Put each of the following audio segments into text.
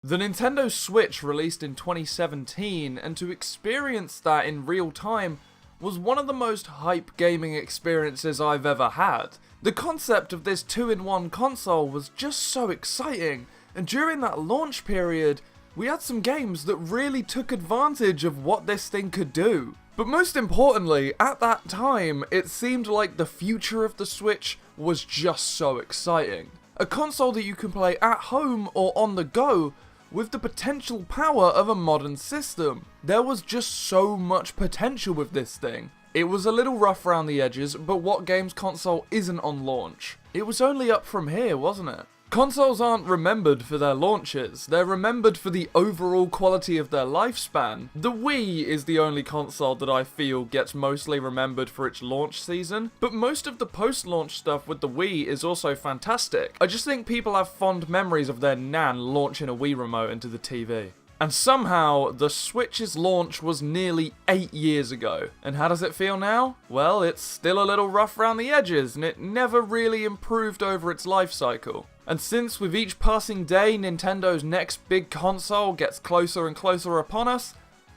The Nintendo Switch released in 2017, and to experience that in real time was one of the most hype gaming experiences I've ever had. The concept of this 2-in-1 console was just so exciting, and during that launch period, we had some games that really took advantage of what this thing could do. But most importantly, at that time, it seemed like the future of the Switch was just so exciting. A console that you can play at home or on the go, with the potential power of a modern system. There was just so much potential with this thing. It was a little rough around the edges, but what games console isn't on launch? It was only up from here, wasn't it? Consoles aren't remembered for their launches, they're remembered for the overall quality of their lifespan. The Wii is the only console that I feel gets mostly remembered for its launch season, but most of the post-launch stuff with the Wii is also fantastic. I just think people have fond memories of their nan launching a Wii remote into the TV. And somehow, the Switch's launch was nearly 8 years ago. And how does it feel now? Well, it's still a little rough around the edges, and it never really improved over its life cycle. And since with each passing day, Nintendo's next big console gets closer and closer upon us,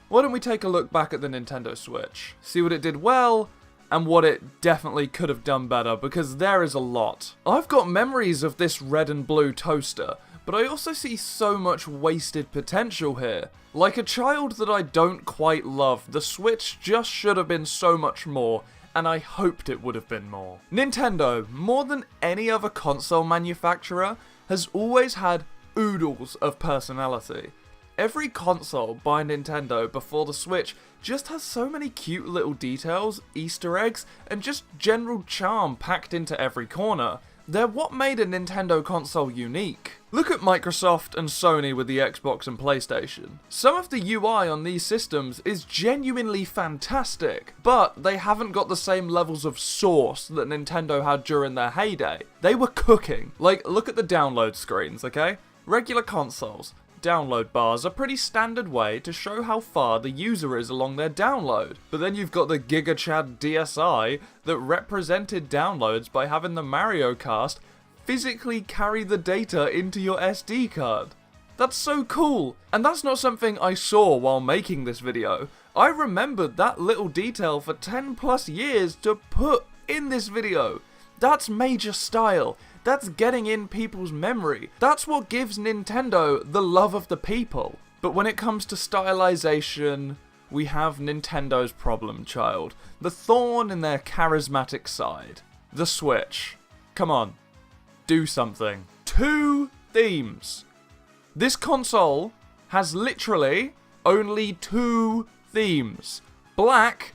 why don't we take a look back at the Nintendo Switch? See what it did well, and what it definitely could have done better, because there is a lot. I've got memories of this red and blue toaster, but I also see so much wasted potential here. Like a child that I don't quite love, the Switch just should have been so much more, and I hoped it would have been more. Nintendo, more than any other console manufacturer, has always had oodles of personality. Every console by Nintendo before the Switch just has so many cute little details, Easter eggs, and just general charm packed into every corner. They're what made a Nintendo console unique. Look at Microsoft and Sony with the Xbox and PlayStation. Some of the UI on these systems is genuinely fantastic, but they haven't got the same levels of sauce that Nintendo had during their heyday. They were cooking. Like, look at the download screens, okay? Regular consoles. Download bars are a pretty standard way to show how far the user is along their download. But then you've got the GigaChad DSi that represented downloads by having the Mario Kart physically carry the data into your SD card. That's so cool, and that's not something I saw while making this video. I remembered that little detail for 10 plus years to put in this video. That's major style. That's getting in people's memory. That's what gives Nintendo the love of the people. But when it comes to stylization, we have Nintendo's problem child. The thorn in their charismatic side. The Switch. Come on. Do something. 2 themes. This console has literally only 2 themes. Black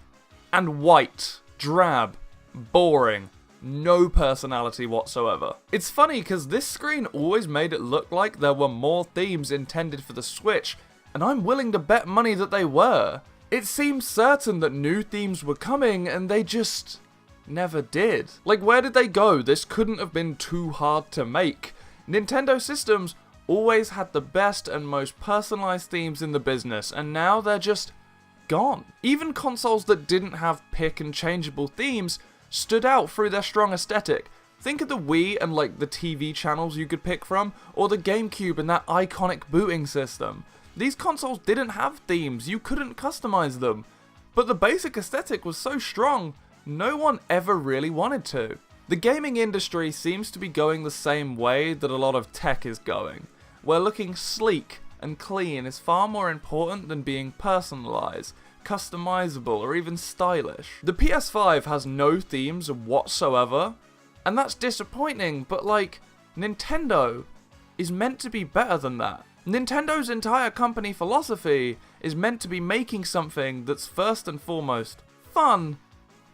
and white. Drab. Boring. No personality whatsoever. It's funny because this screen always made it look like there were more themes intended for the Switch, and I'm willing to bet money that they were. It seemed certain that new themes were coming, and they just never did. Like, where did they go? This couldn't have been too hard to make. Nintendo systems always had the best and most personalized themes in the business, and now they're just gone. Even consoles that didn't have pick and changeable themes stood out through their strong aesthetic. Think of the Wii and like the TV channels you could pick from, or the GameCube and that iconic booting system. These consoles didn't have themes, you couldn't customize them. But the basic aesthetic was so strong, no one ever really wanted to. The gaming industry seems to be going the same way that a lot of tech is going, where looking sleek and clean is far more important than being personalized, customizable, or even stylish. The PS5 has no themes whatsoever, and that's disappointing, but like, Nintendo is meant to be better than that. Nintendo's entire company philosophy is meant to be making something that's first and foremost fun,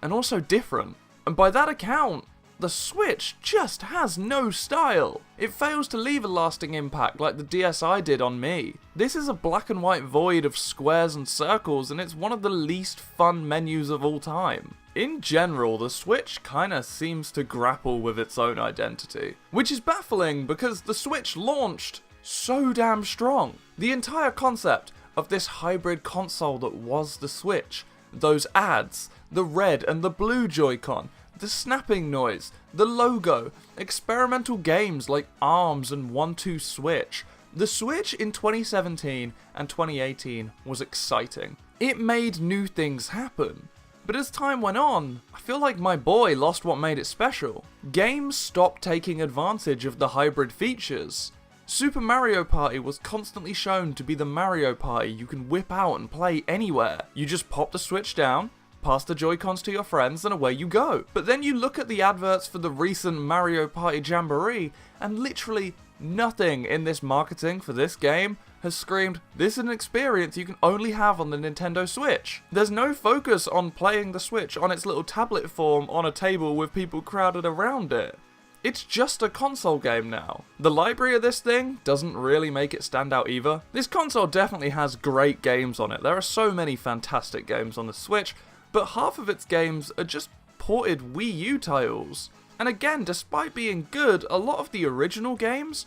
and also different. And by that account, the Switch just has no style. It fails to leave a lasting impact like the DSi did on me. This is a black and white void of squares and circles, and it's one of the least fun menus of all time. In general, the Switch kinda seems to grapple with its own identity, which is baffling because the Switch launched so damn strong. The entire concept of this hybrid console that was the Switch, those ads, the red and the blue Joy-Con, the snapping noise, the logo, experimental games like ARMS and 1-2 Switch, The Switch in 2017 and 2018 was exciting. It made new things happen. But as time went on, I feel like my boy lost what made it special. Games stopped taking advantage of the hybrid features. Super Mario Party was constantly shown to be the Mario Party you can whip out and play anywhere. You just pop the Switch down, pass the Joy-Cons to your friends, and away you go. But then you look at the adverts for the recent Mario Party Jamboree, and literally nothing in this marketing for this game has screamed, this is an experience you can only have on the Nintendo Switch. There's no focus on playing the Switch on its little tablet form on a table with people crowded around it. It's just a console game now. The library of this thing doesn't really make it stand out either. This console definitely has great games on it. There are so many fantastic games on the Switch, but half of its games are just ported Wii U titles. And again, despite being good, a lot of the original games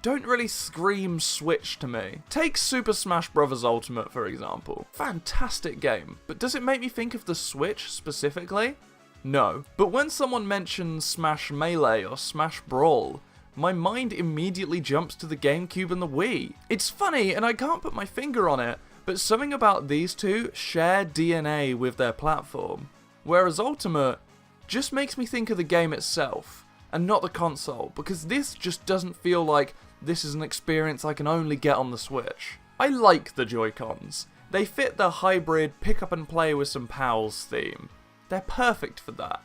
don't really scream Switch to me. Take Super Smash Bros. Ultimate, for example. Fantastic game, but does it make me think of the Switch specifically? No. But when someone mentions Smash Melee or Smash Brawl, my mind immediately jumps to the GameCube and the Wii. It's funny, and I can't put my finger on it, but something about these two share DNA with their platform. Whereas Ultimate just makes me think of the game itself, and not the console, because this just doesn't feel like this is an experience I can only get on the Switch. I like the Joy-Cons. They fit the hybrid pick up and play with some pals theme. They're perfect for that.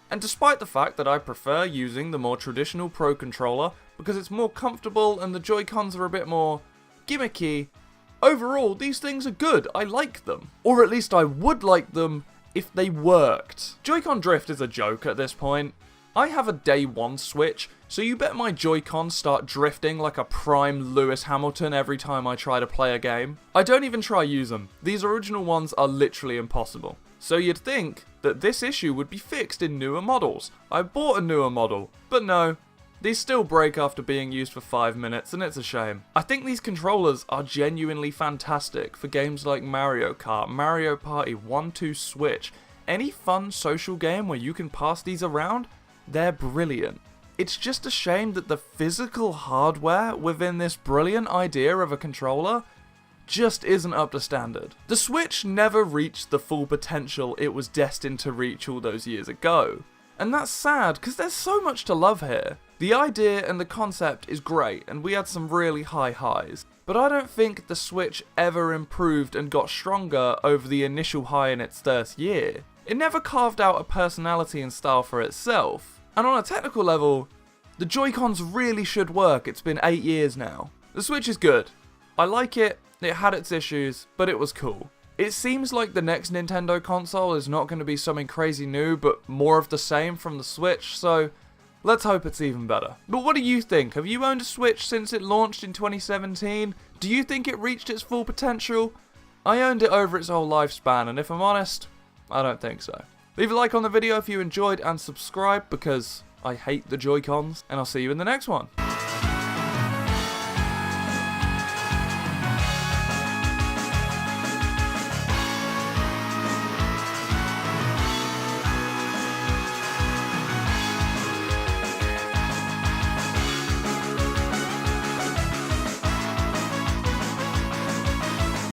And despite the fact that I prefer using the more traditional Pro controller because it's more comfortable and the Joy-Cons are a bit more gimmicky, overall these things are good. I like them. Or at least I would like them if they worked. Joy-Con drift is a joke at this point. I have a day one Switch, so you bet my Joy-Cons start drifting like a prime Lewis Hamilton every time I try to play a game. I don't even try use them. These original ones are literally impossible. So you'd think that this issue would be fixed in newer models. I bought a newer model, but no. These still break after being used for 5 minutes, and it's a shame. I think these controllers are genuinely fantastic for games like Mario Kart, Mario Party, 1-2 Switch. Any fun social game where you can pass these around, they're brilliant. It's just a shame that the physical hardware within this brilliant idea of a controller just isn't up to standard. The Switch never reached the full potential it was destined to reach all those years ago. And that's sad, because there's so much to love here. The idea and the concept is great, and we had some really high highs. But I don't think the Switch ever improved and got stronger over the initial high in its first year. It never carved out a personality and style for itself. And on a technical level, the Joy-Cons really should work. It's been 8 years now. The Switch is good. I like it. It had its issues, but it was cool. It seems like the next Nintendo console is not going to be something crazy new, but more of the same from the Switch, so let's hope it's even better. But what do you think? Have you owned a Switch since it launched in 2017? Do you think it reached its full potential? I owned it over its whole lifespan, and if I'm honest, I don't think so. Leave a like on the video if you enjoyed, and subscribe because I hate the Joy-Cons, and I'll see you in the next one.